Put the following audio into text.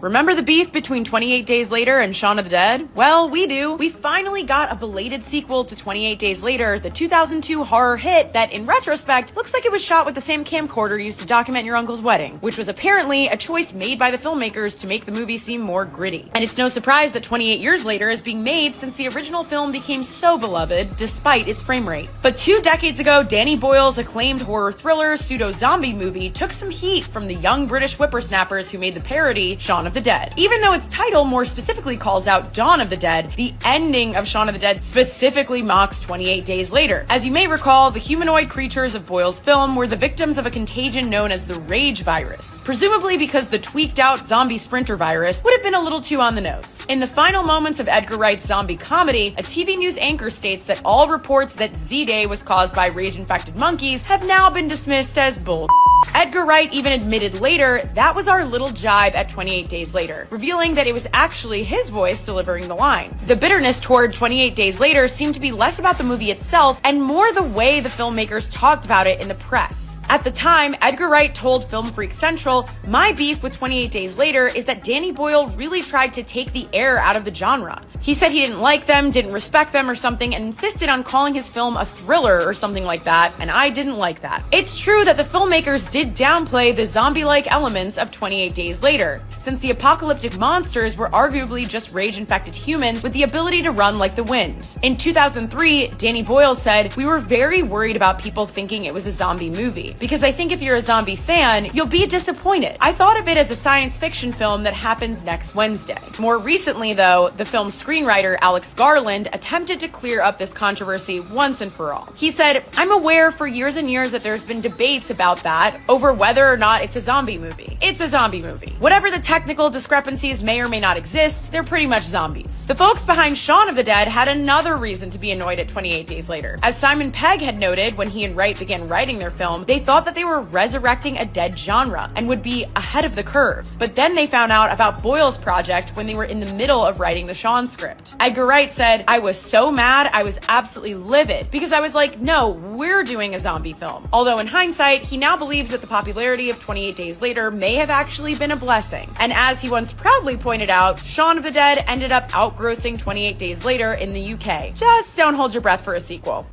Remember the beef between 28 Days Later and Shaun of the Dead? Well, we do. We finally got a belated sequel to 28 Days Later, the 2002 horror hit that, in retrospect, looks like it was shot with the same camcorder used to document your uncle's wedding, which was apparently a choice made by the filmmakers to make the movie seem more gritty. And it's no surprise that 28 years later is being made since the original film became so beloved, despite its frame rate. But 2 decades ago, Danny Boyle's acclaimed horror thriller pseudo-zombie movie took some heat from the young British whippersnappers who made the parody Shaun of the Dead. Even though its title more specifically calls out Dawn of the Dead, the ending of Shaun of the Dead specifically mocks 28 Days Later. As you may recall, the humanoid creatures of Boyle's film were the victims of a contagion known as the Rage virus, presumably because the tweaked out zombie sprinter virus would have been a little too on the nose. In the final moments of Edgar Wright's zombie comedy, a TV news anchor states that all reports that Z-Day was caused by rage-infected monkeys have now been dismissed as bull. Edgar Wright even admitted later that was our little jibe at 28 Days Later, revealing that it was actually his voice delivering the line. The bitterness toward 28 Days Later seemed to be less about the movie itself and more the way the filmmakers talked about it in the press. At the time, Edgar Wright told Film Freak Central, "My beef with 28 Days Later is that Danny Boyle really tried to take the air out of the genre. He said he didn't like them, didn't respect them or something, and insisted on calling his film a thriller or something like that, and I didn't like that." It's true that the filmmakers did downplay the zombie-like elements of 28 Days Later, since the apocalyptic monsters were arguably just rage-infected humans with the ability to run like the wind. In 2003, Danny Boyle said, "We were very worried about people thinking it was a zombie movie, because I think if you're a zombie fan, you'll be disappointed. I thought of it as a science fiction film that happens next Wednesday." More recently, though, the film's screenwriter Alex Garland attempted to clear up this controversy once and for all. He said, "I'm aware for years and years that there's been debates about that, over whether or not it's a zombie movie. It's a zombie movie. Whatever the technical discrepancies may or may not exist, they're pretty much zombies." The folks behind Shaun of the Dead had another reason to be annoyed at 28 Days Later. As Simon Pegg had noted when he and Wright began writing their film, they thought that they were resurrecting a dead genre and would be ahead of the curve. But then they found out about Boyle's project when they were in the middle of writing the Shaun script. Edgar Wright said, "I was so mad, I was absolutely livid, because I was like, no, we're doing a zombie film." Although in hindsight, he now believes that the popularity of 28 Days Later may have actually been a blessing. And as he once proudly pointed out, Shaun of the Dead ended up outgrossing 28 Days Later in the UK. Just don't hold your breath for a sequel.